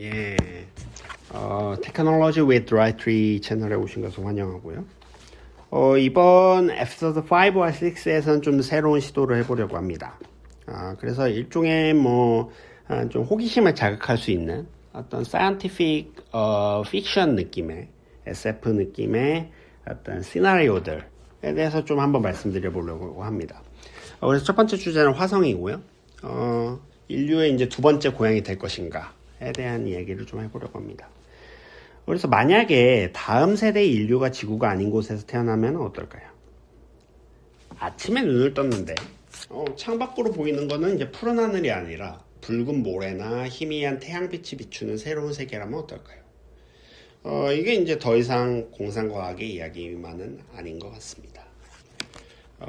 예, 테크놀로지 with Dry3 채널에 오신 것을 환영하고요. 이번 에피소드 5와 6에서는 좀 새로운 시도를 해보려고 합니다. 그래서 일종의 좀 호기심을 자극할 수 있는 어떤 scientific fiction 느낌의 SF 느낌의 어떤 시나리오들에 대해서 좀 한번 말씀드려 보려고 합니다. 그래서 첫 번째 주제는 화성이고요. 인류의 이제 두 번째 고향이 될 것인가에 대한 이야기를 좀 해보려고 합니다. 그래서 만약에 다음 세대의 인류가 지구가 아닌 곳에서 태어나면 어떨까요? 아침에 눈을 떴는데 창밖으로 보이는 거는 이제 푸른 하늘이 아니라 붉은 모래나 희미한 태양빛이 비추는 새로운 세계라면 어떨까요? 이게 이제 더 이상 공상과학의 이야기만은 아닌 것 같습니다.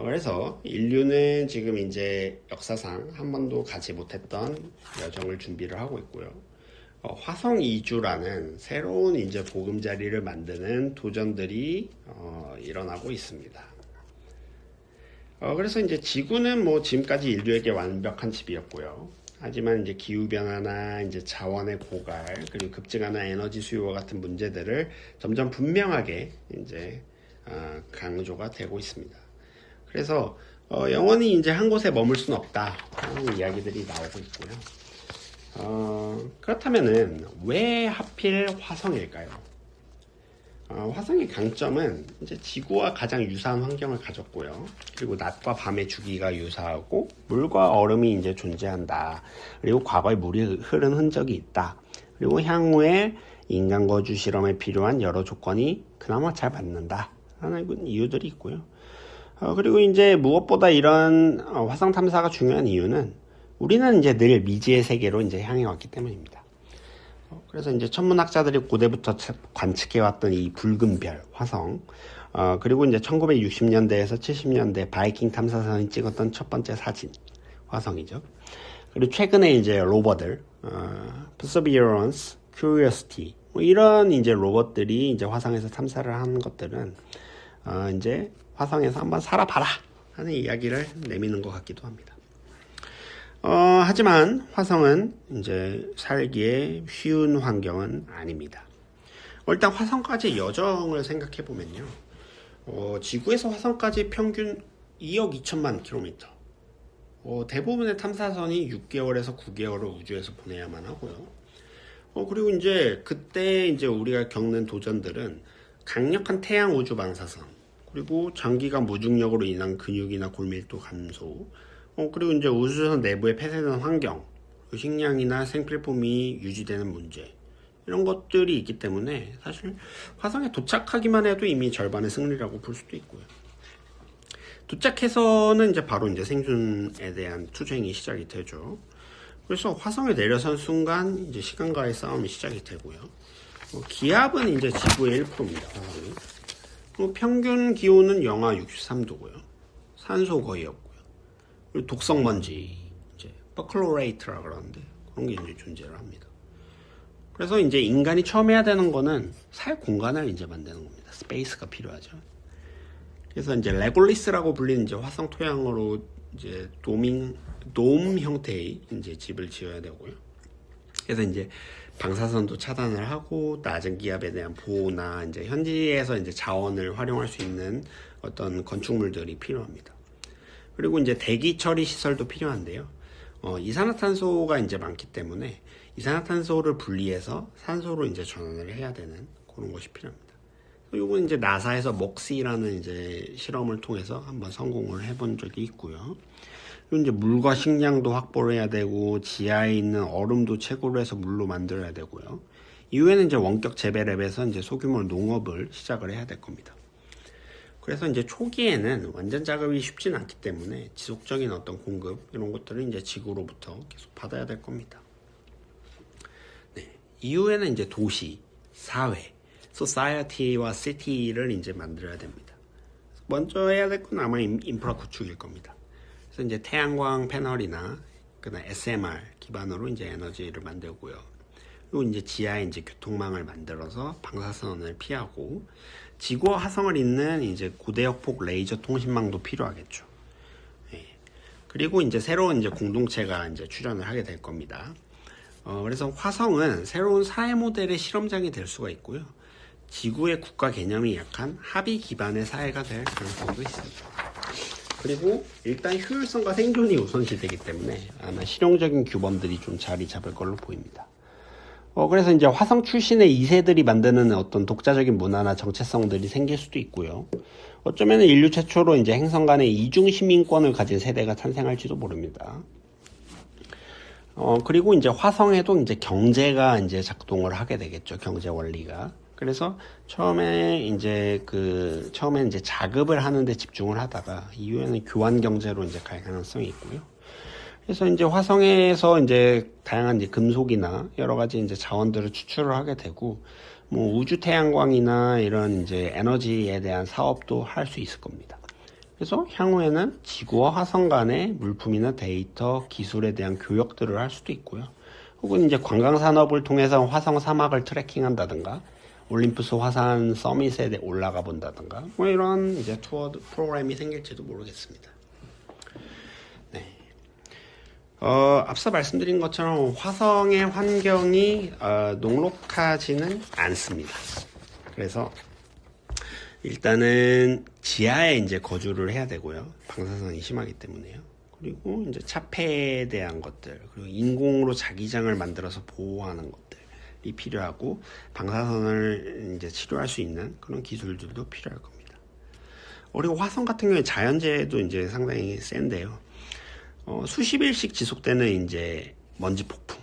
그래서 인류는 지금 이제 역사상 한 번도 가지 못했던 여정을 준비를 하고 있고요. 화성 이주라는 새로운 이제 보금자리를 만드는 도전들이 일어나고 있습니다. 그래서 이제 지구는 지금까지 인류에게 완벽한 집이었고요. 하지만 이제 기후변화나 이제 자원의 고갈, 그리고 급증하는 에너지 수요와 같은 문제들을 점점 분명하게 이제 강조가 되고 있습니다. 그래서 영원히 이제 한 곳에 머물 수는 없다 하는 이야기들이 나오고 있고요. 그렇다면은 왜 하필 화성일까요? 화성의 강점은 이제 지구와 가장 유사한 환경을 가졌고요. 그리고 낮과 밤의 주기가 유사하고 물과 얼음이 이제 존재한다. 그리고 과거에 물이 흐른 흔적이 있다. 그리고 향후에 인간 거주 실험에 필요한 여러 조건이 그나마 잘 맞는다. 하는 이유들이 있고요. 그리고 이제 무엇보다 이런 화성 탐사가 중요한 이유는 우리는 이제 늘 미지의 세계로 이제 향해 왔기 때문입니다. 그래서 이제 천문학자들이 고대부터 관측해왔던 이 붉은 별, 화성, 그리고 이제 1960년대에서 70년대 바이킹 탐사선이 찍었던 첫 번째 사진, 화성이죠. 그리고 최근에 이제 로버들, Perseverance, Curiosity, 이런 이제 로봇들이 이제 화성에서 탐사를 하는 것들은 이제 화성에서 한번 살아봐라 하는 이야기를 내미는 것 같기도 합니다. 하지만 화성은 이제 살기에 쉬운 환경은 아닙니다. 일단 화성까지 여정을 생각해 보면요. 지구에서 화성까지 평균 2억 2천만 킬로미터. 대부분의 탐사선이 6개월에서 9개월을 우주에서 보내야만 하고요. 그리고 이제 그때 이제 우리가 겪는 도전들은 강력한 태양 우주 방사선, 그리고 장기간 무중력으로 인한 근육이나 골밀도 감소, 그리고 이제 우주선 내부에 폐쇄된 환경, 식량이나 생필품이 유지되는 문제, 이런 것들이 있기 때문에 사실 화성에 도착하기만 해도 이미 절반의 승리라고 볼 수도 있고요. 도착해서는 이제 바로 이제 생존에 대한 투쟁이 시작이 되죠. 그래서 화성에 내려선 순간 이제 시간과의 싸움이 시작이 되고요. 기압은 이제 지구의 1%입니다. 화성이. 평균 기온은 영하 63도고요. 산소 거의 없고요. 그리고 독성 먼지, 이제 퍼클로레이트라 그러는데 그런 게 이제 존재를 합니다. 그래서 이제 인간이 처음 해야 되는 거는 살 공간을 이제 만드는 겁니다. 스페이스가 필요하죠. 그래서 이제 레골리스라고 불리는 이제 화성 토양으로 이제 돔 형태의 이제 집을 지어야 되고요. 그래서 이제 방사선도 차단을 하고 낮은 기압에 대한 보호나 이제 현지에서 이제 자원을 활용할 수 있는 어떤 건축물들이 필요합니다. 그리고 이제 대기 처리 시설도 필요한데요. 이산화탄소가 이제 많기 때문에 이산화탄소를 분리해서 산소로 이제 전환을 해야 되는 그런 것이 필요합니다. 이건 이제 나사에서 먹시라는 이제 실험을 통해서 한번 성공을 해본 적이 있고요. 그리고 이제 물과 식량도 확보를 해야 되고 지하에 있는 얼음도 채굴을 해서 물로 만들어야 되고요. 이후에는 이제 원격 재배랩에서 이제 소규모 농업을 시작을 해야 될 겁니다. 그래서 이제 초기에는 완전 작업이 쉽진 않기 때문에 지속적인 어떤 공급 이런 것들을 이제 지구로부터 계속 받아야 될 겁니다. 네. 이후에는 이제 도시, 사회, society와 city를 이제 만들어야 됩니다. 먼저 해야 될 건 아마 인프라 구축일 겁니다. 그래서 이제 태양광 패널이나 그다음 SMR 기반으로 이제 에너지를 만들고요. 그리고 이제 지하에 이제 교통망을 만들어서 방사선을 피하고 지구와 화성을 잇는 이제 고대역폭 레이저 통신망도 필요하겠죠. 예. 그리고 이제 새로운 이제 공동체가 이제 출현을 하게 될 겁니다. 그래서 화성은 새로운 사회 모델의 실험장이 될 수가 있고요. 지구의 국가 개념이 약한 합의 기반의 사회가 될 가능성도 있습니다. 그리고 일단 효율성과 생존이 우선시되기 때문에 아마 실용적인 규범들이 좀 자리 잡을 걸로 보입니다. 그래서 이제 화성 출신의 2세들이 만드는 어떤 독자적인 문화나 정체성들이 생길 수도 있고요. 어쩌면 인류 최초로 이제 행성 간의 이중 시민권을 가진 세대가 탄생할지도 모릅니다. 그리고 이제 화성에도 이제 경제가 이제 작동을 하게 되겠죠. 경제 원리가. 그래서 처음에 이제 자급을 하는데 집중을 하다가 이후에는 교환 경제로 이제 갈 가능성이 있고요. 그래서 이제 화성에서 이제 다양한 이제 금속이나 여러 가지 이제 자원들을 추출을 하게 되고, 뭐 우주 태양광이나 이런 이제 에너지에 대한 사업도 할 수 있을 겁니다. 그래서 향후에는 지구와 화성 간의 물품이나 데이터, 기술에 대한 교역들을 할 수도 있고요. 혹은 이제 관광 산업을 통해서 화성 사막을 트래킹한다든가, 올림푸스 화산 서밋에 올라가 본다든가, 뭐 이런 이제 투어 프로그램이 생길지도 모르겠습니다. 네. 앞서 말씀드린 것처럼 화성의 환경이 녹록하지는 않습니다. 그래서 일단은 지하에 이제 거주를 해야 되고요. 방사선이 심하기 때문에요. 그리고 이제 차폐에 대한 것들, 그리고 인공으로 자기장을 만들어서 보호하는 것들이 필요하고, 방사선을 이제 치료할 수 있는 그런 기술들도 필요할 겁니다. 그리고 화성 같은 경우에 자연재해도 이제 상당히 센데요. 수십 일씩 지속되는 이제 먼지 폭풍,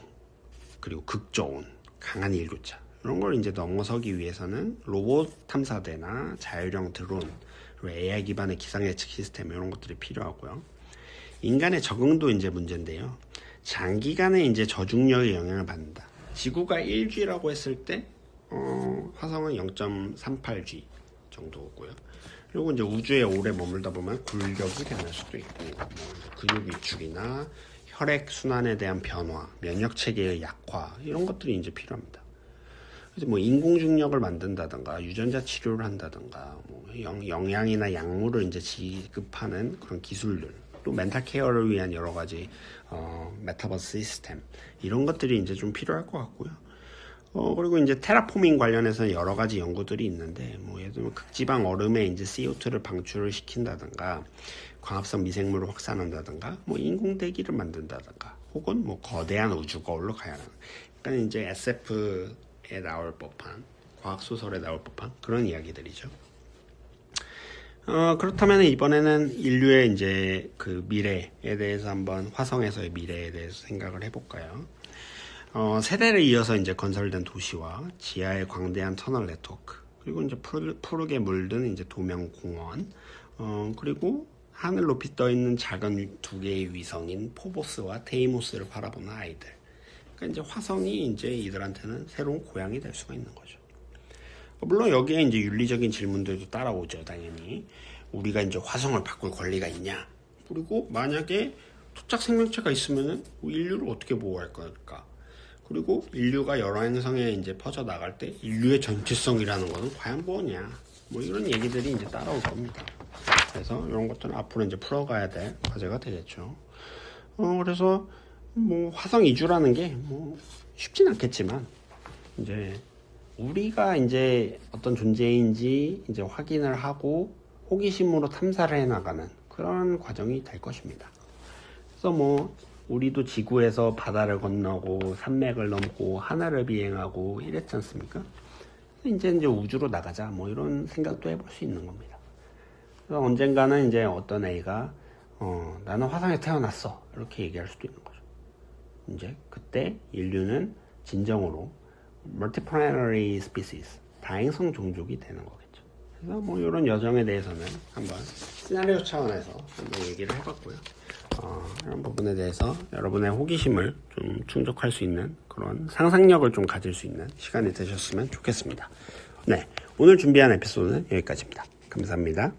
그리고 극저온, 강한 일교차, 이런 걸 이제 넘어서기 위해서는 로봇 탐사대나 자율형 드론, 그리고 AI 기반의 기상 예측 시스템, 이런 것들이 필요하고요. 인간의 적응도 이제 문제인데요. 장기간의 이제 저중력의 영향을 받는다. 지구가 1G라고 했을 때, 화성은 0.38G 정도고요. 그리고 이제 우주에 오래 머물다 보면 굴격이 일어날 수도 있고, 근육 위축이나 혈액 순환에 대한 변화, 면역 체계의 약화, 이런 것들이 이제 필요합니다. 그래서 뭐 인공 중력을 만든다든가, 유전자 치료를 한다든가, 뭐 영양이나 약물을 이제 지급하는 그런 기술들, 또 멘탈 케어를 위한 여러 가지 메타버스 시스템, 이런 것들이 이제 좀 필요할 것 같고요. 그리고 이제 테라포밍 관련해서 여러 가지 연구들이 있는데, 뭐 예를 들면 극지방 얼음에 이제 CO2를 방출을 시킨다든가, 광합성 미생물을 확산한다든가, 뭐 인공대기를 만든다든가, 혹은 뭐 거대한 우주거울로 가야 하는, 그러니까 이제 SF에 나올 법한, 과학소설에 나올 법한 그런 이야기들이죠. 그렇다면 이번에는 인류의 이제 그 미래에 대해서 한번, 화성에서의 미래에 대해서 생각을 해볼까요? 세대를 이어서 이제 건설된 도시와 지하의 광대한 터널 네트워크, 그리고 이제 푸르게 물든 이제 도명 공원, 그리고 하늘 높이 떠 있는 작은 두 개의 위성인 포보스와 데이모스를 바라보는 아이들. 그러니까 이제 화성이 이제 이들한테는 새로운 고향이 될 수가 있는 거죠. 물론 여기에 이제 윤리적인 질문들도 따라오죠, 당연히. 우리가 이제 화성을 바꿀 권리가 있냐? 그리고 만약에 토착 생명체가 있으면은 인류를 어떻게 보호할 걸까? 그리고 인류가 여러 행성에 이제 퍼져 나갈 때 인류의 전체성이라는 것은 과연 뭐냐? 뭐 이런 얘기들이 이제 따라올 겁니다. 그래서 이런 것들은 앞으로 이제 풀어가야 될 과제가 되겠죠. 그래서 뭐 화성 이주라는 게 뭐 쉽진 않겠지만, 이제 우리가 이제 어떤 존재인지 이제 확인을 하고 호기심으로 탐사를 해나가는 그런 과정이 될 것입니다. 그래서 뭐 우리도 지구에서 바다를 건너고 산맥을 넘고 하늘을 비행하고 이랬지 않습니까? 이제 우주로 나가자, 뭐 이런 생각도 해볼 수 있는 겁니다. 그래서 언젠가는 이제 어떤 애가 나는 화성에 태어났어, 이렇게 얘기할 수도 있는 거죠. 이제 그때 인류는 진정으로 multiplanetary species, 다행성 종족이 되는 거겠죠. 그래서 뭐 이런 여정에 대해서는 한번 시나리오 차원에서 한번 얘기를 해봤고요. 이런 부분에 대해서 여러분의 호기심을 좀 충족할 수 있는 그런 상상력을 좀 가질 수 있는 시간이 되셨으면 좋겠습니다. 네, 오늘 준비한 에피소드는 여기까지입니다. 감사합니다.